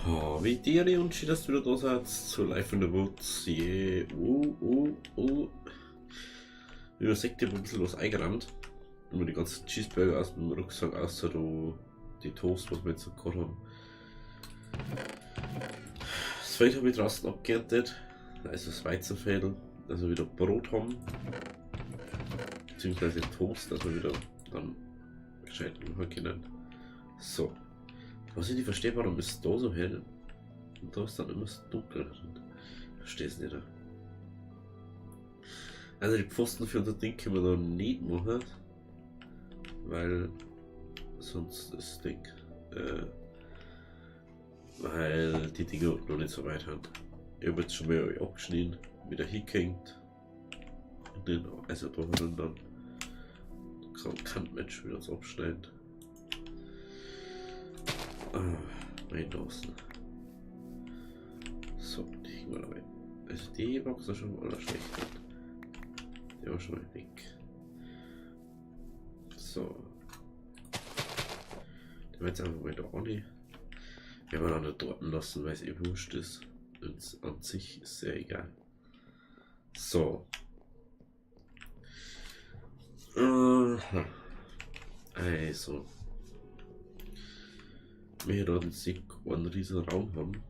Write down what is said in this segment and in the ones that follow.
Wie Tiere und schön, dass du wieder da seid zu Live in the Woods. Yeah. Wie man sieht, ich habe ein bisschen was eingerannt. Immer die ganzen Cheeseburger aus dem Rucksack, außer die Toast, was wir jetzt noch gehabt haben. Das Feld habe ich draußen abgeerntet, also das Weizenfeld, also wieder Brot haben, beziehungsweise Toast, dass wir wieder dann gescheit machen können. So, was ich nicht verstehe, warum ist es da so hell und da ist dann immer so dunkel. Ich verstehe es nicht. Also die Pfosten für unser Ding können wir da nicht machen, weil sonst das Ding, weil die Dinge noch nicht so weit haben. Ich habe jetzt schon mal abgeschnitten, wieder hingehängt und den, also da haben dann Kantmatch wieder das abschneiden. Mein Dosen. So, die hängen wir dabei. Also die Box ist schon mal schlecht. Der war schon mal weg. So. Der wird jetzt einfach mal da ohne. Wir haben auch nicht dort lassen, weil es eh wurscht ist. Und an sich ist sehr egal. So. Also. Wir werden sich einen riesen Raum haben.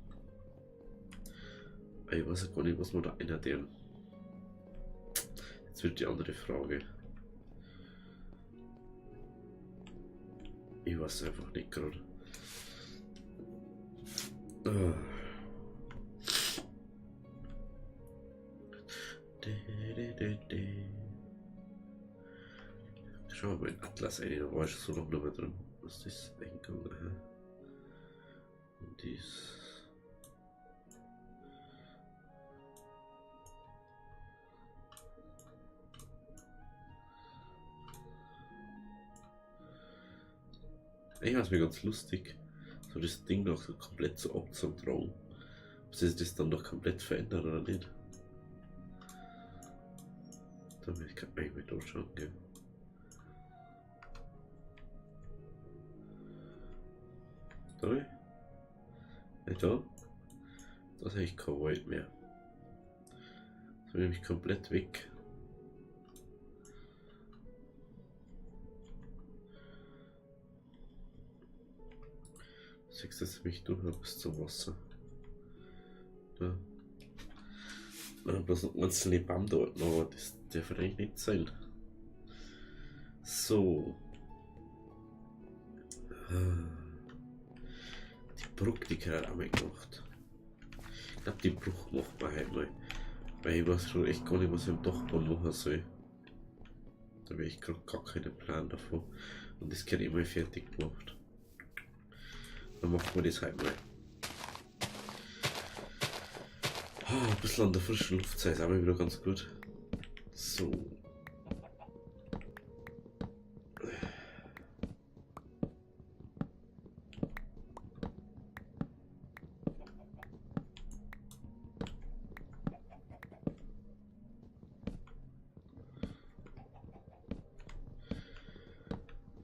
Ich weiß gar nicht, was wir da einhalten. Jetzt wird die andere Frage. Ich weiß einfach nicht gerade. Schau mal in Atlas ein, da war ich so noch mal drin. Was ist das Eingang? Und dies. Ich weiß mir ganz lustig, so das Ding noch so komplett so abzutragen. Ob sich das dann doch komplett verändert oder nicht. Da kann ich eigentlich mal durchschauen, gell. Da? Nicht da? Da habe ich kein Wald mehr. Das ist nämlich komplett weg. Siehst du, dass ich mich durch bis zum Wasser. Da. Bloß ein einzelner Baum dort noch, aber das darf eigentlich nicht sein. So. Die Brücke, die gerade auch mal gemacht. Ich glaube, die Bruch macht man halt mal. Weil ich weiß schon echt gar nicht, was ich am Dachboden machen soll. Da habe ich gerade gar keinen Plan davon. Und das geht immer fertig gemacht. Dann machen wir das halt mal. Ein bisschen an der frischen Luft sei es auch mal wieder ganz gut. So.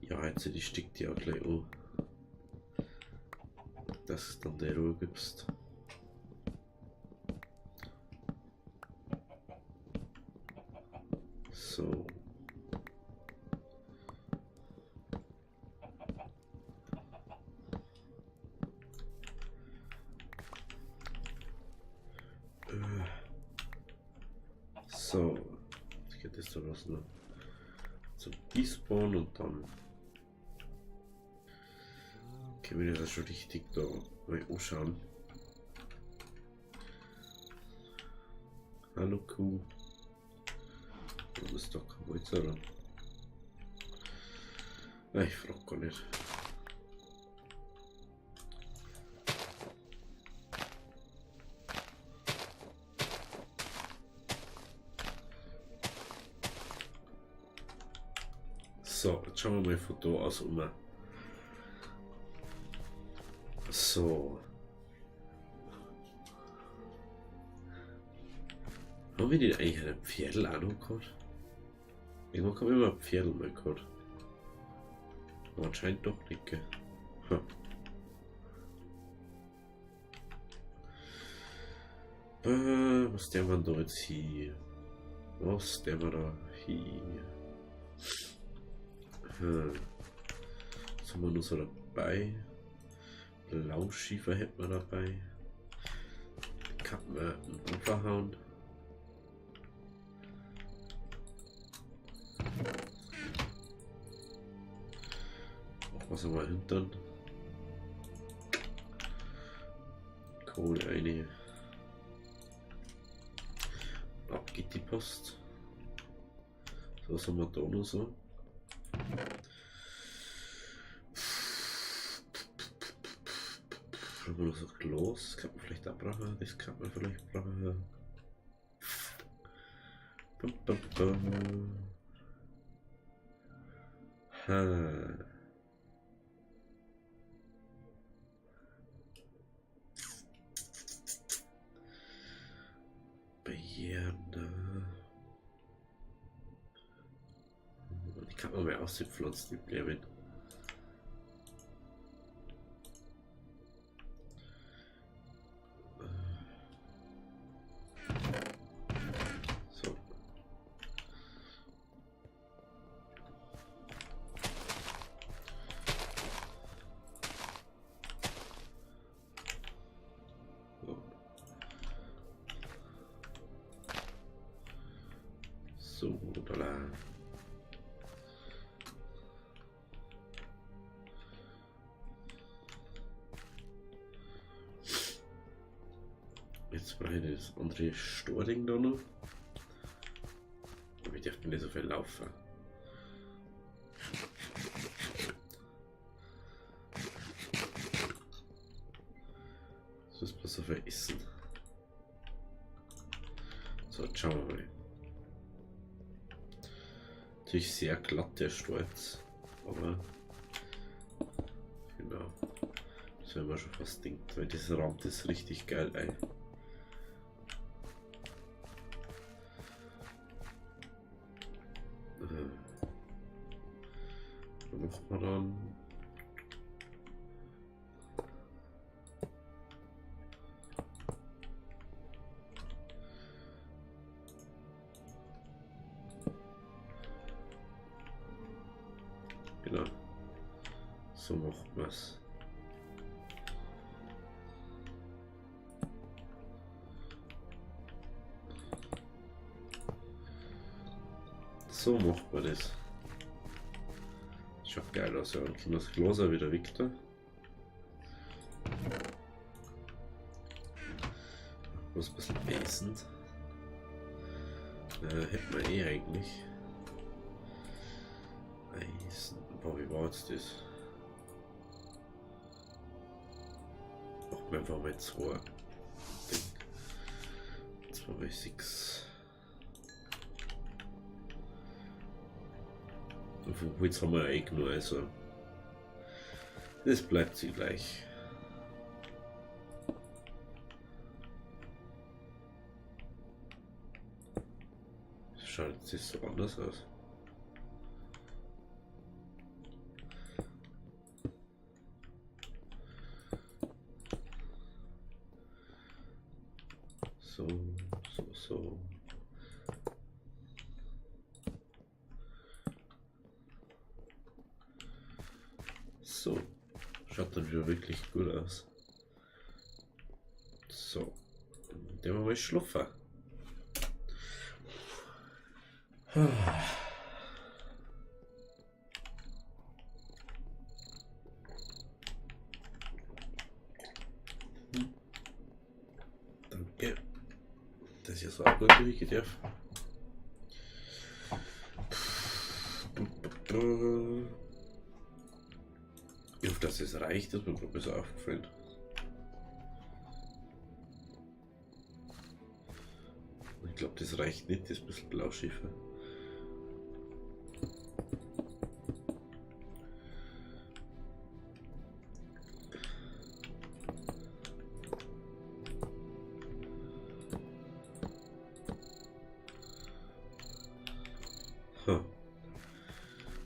Ja, jetzt die stickt die auch gleich an. Dass es dann der Ruhe gibst. So. So. Jetzt geht es dann was noch zum Despawn und dann können wir das schon richtig da mal anschauen. Hallo Kuh. Du bist doch kein Holz, oder? Ich frag gar nicht. So, jetzt schauen wir mal von da aus um. So. Haben wir den eigentlich einen Pferdl auch noch gehabt? Irgendwann haben wir immer ein Pferdl mal gehabt. Aber anscheinend doch nicht, gell? Hm. Was der man da jetzt hier? Was der man da hier? Was haben wir noch so dabei? Blauschiefer hätten wir dabei. Kann man einen Ufer hauen. Was haben wir hinten? Kohle eine. Ab geht die Post. So, was haben wir da noch so? Haben wir noch so Glas? Das kann man vielleicht abbrauchen. Das kann man vielleicht brauchen. Ha. Beeren. Die kann man mehr auspflanzen, die Blumen. So. So, da. Jetzt brauche ich das andere Stording da noch. Aber ich darf nicht so viel laufen. Das ist bloß so viel Essen. So, jetzt schauen wir mal. Natürlich sehr glatt der Sturz, aber genau, das haben wir schon fast denkt, weil das rammt ist richtig geil ein. Was macht man dann? Genau, so macht man es. So macht man das. Schaut geil aus, ja. Und können das Glas auch wieder weg da. Was ein bisschen beißend. Hätten wir eh eigentlich. Eisen. Boah, wie war jetzt das? Machen wir einfach mal 2. 2 bei 6. Von Holz haben wir ja eh nur, also das bleibt sie gleich. Schaut jetzt so anders aus. So. So, schaut dann wieder wirklich gut aus. So, der mal schlafen. Danke, dass ihr so gut durchgehen darf. Ich hoffe, dass es reicht, das ist mir gerade besser aufgefallen. Ich glaube, das reicht nicht, das ist ein bisschen Blauschiefer.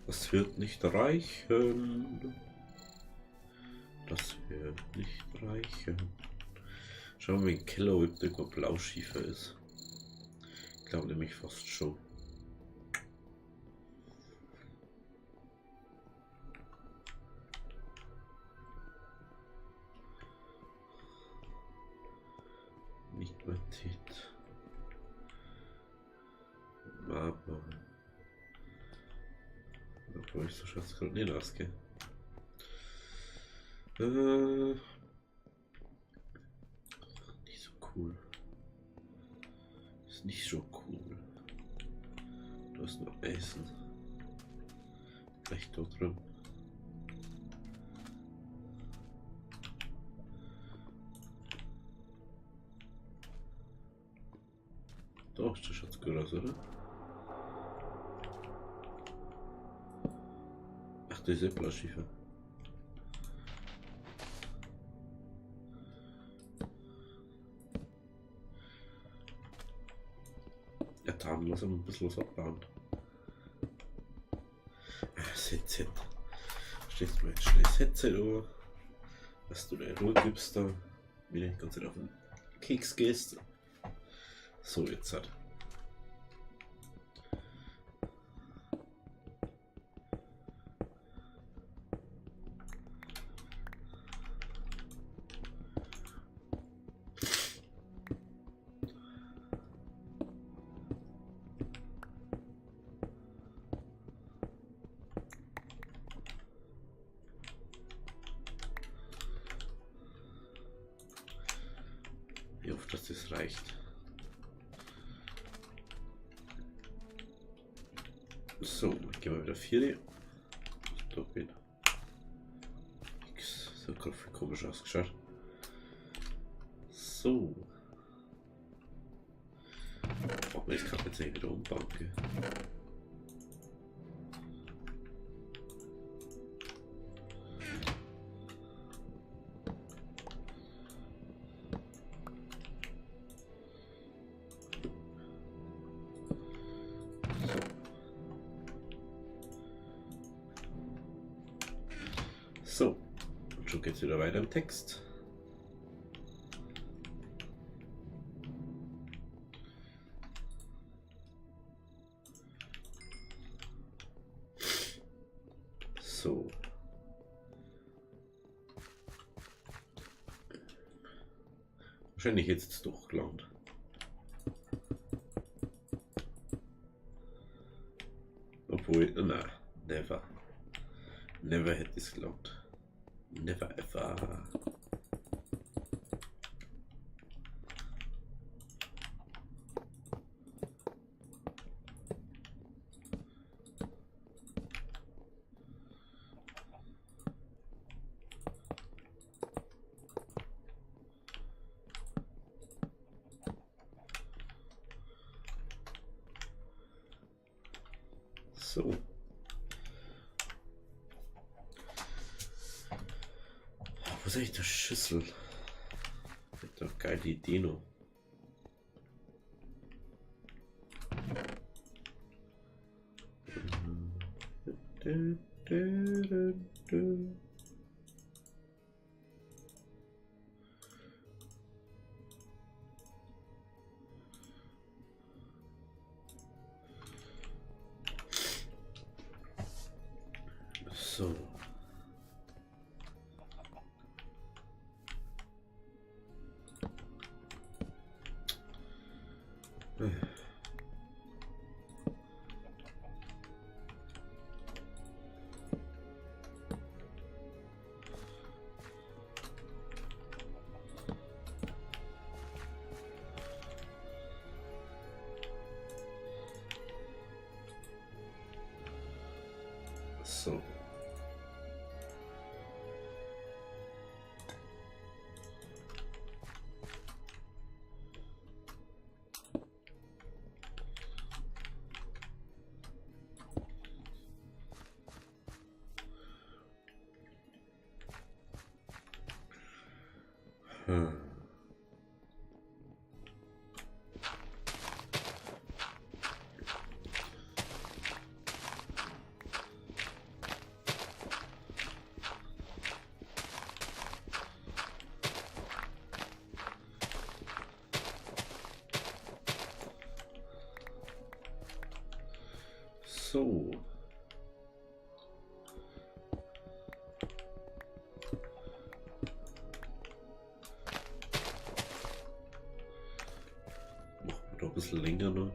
Das wird nicht reichen. Das wird nicht reichen. Schauen wir im Keller, ob da irgendwo Blauschiefer ist. Ich glaube nämlich fast schon. Nicht mehr Tit. Aber. Obwohl ich so Schatz gerade nicht ausgehe. Nicht so cool. Ist nicht so cool. Du hast noch Essen. Vielleicht dort drin. Da ist der Schatz gut aus, oder? Ach, das ist Blauschiefer. Ja, da muss er ein bisschen was abbauen. Das Headset. Stehst du mir jetzt schnell das Headset an, dass du dir Ruhe gibst, da wieder die ganze Zeit auf den Keks gehst. So, jetzt hat. Ich hoffe, dass das reicht. So, gehen wir wieder 4D. Da geht. Nix. So gerade viel komisch ausgeschaut. So. Aber ich kann jetzt nicht wieder umbauen. Gell? So, und schon geht's wieder weiter im Text. So. Wahrscheinlich jetzt doch gelangt. Obwohl, na, never. Never hätte es gelangt. Never ever. So. Wo ist eigentlich der Schlüssel? Ich hab doch geile Idee noch. So. So. So. Machen wir doch ein bisschen länger noch.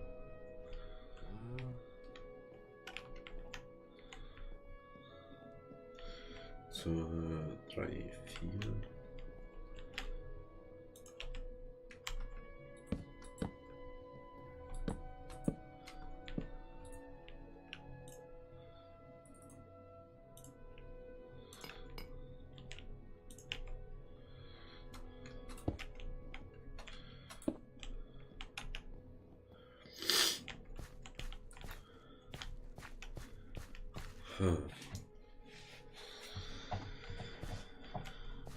So, 3, 4.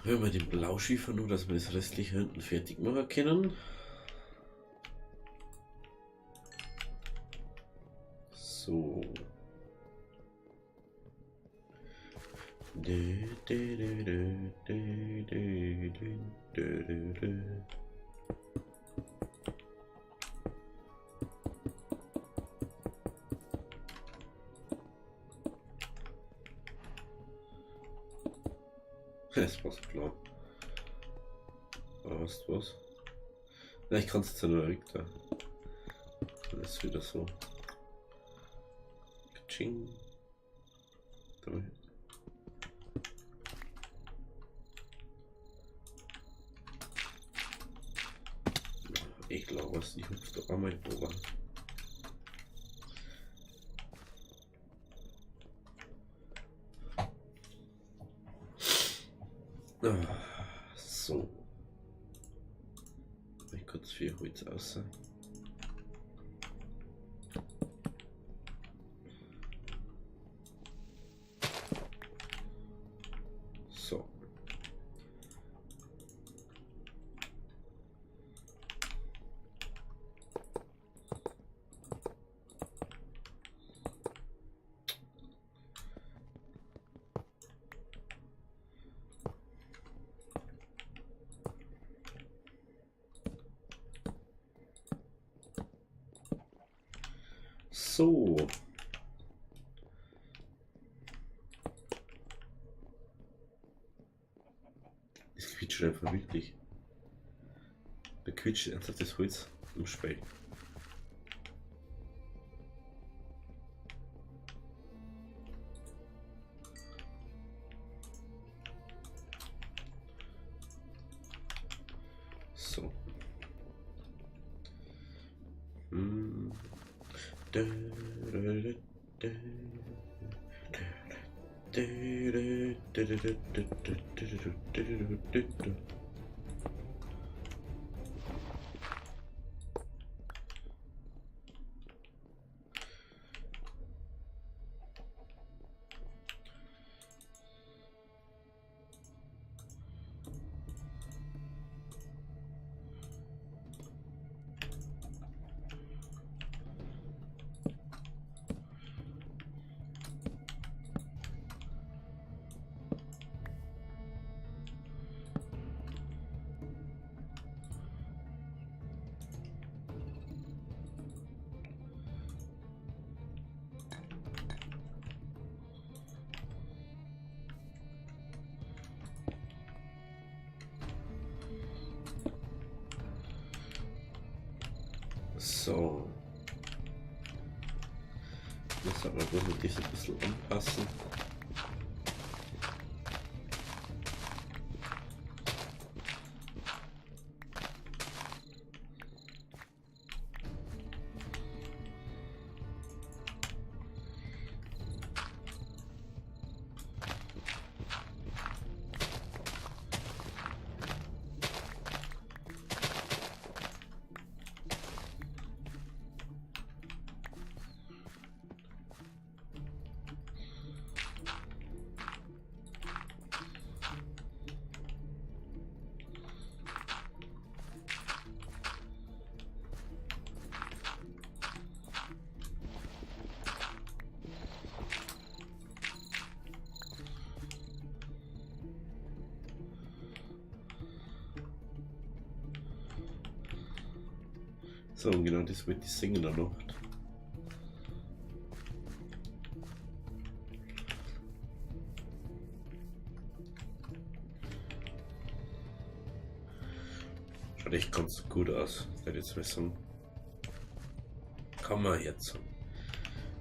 Hören wir den Blauschiefer nur, dass wir das restliche hinten fertig machen können. So. Das war's klar. Aber weißt du was? Ja, ich kann es jetzt ja nur weg da. Dann ist wieder so. Kaching. Ich glaube, was ich hüpft doch einmal drüber. So. Ich kurz 4 Holz außer. So. So. Es quietscht einfach wirklich. Da quietscht ernsthaft das Holz im Spalt. So. So. Jetzt aber bloß mit diesem ein bisschen anpassen. So, genau das wird die Singen der Nacht. Schaut echt ganz gut aus, werde ich jetzt wissen. Kann man jetzt.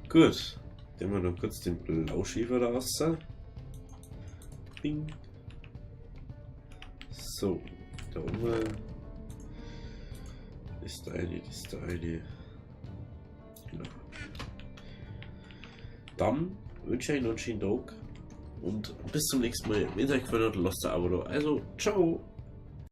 Gut. Nehmen wir noch kurz den Blauschiefer da raus. Bing. So, da oben ist eine, Genau. Dann wünsche ich euch noch einen schönen Tag und bis zum nächsten Mal. Wenn es euch gefallen hat, lasst ein Abo da. Also, ciao!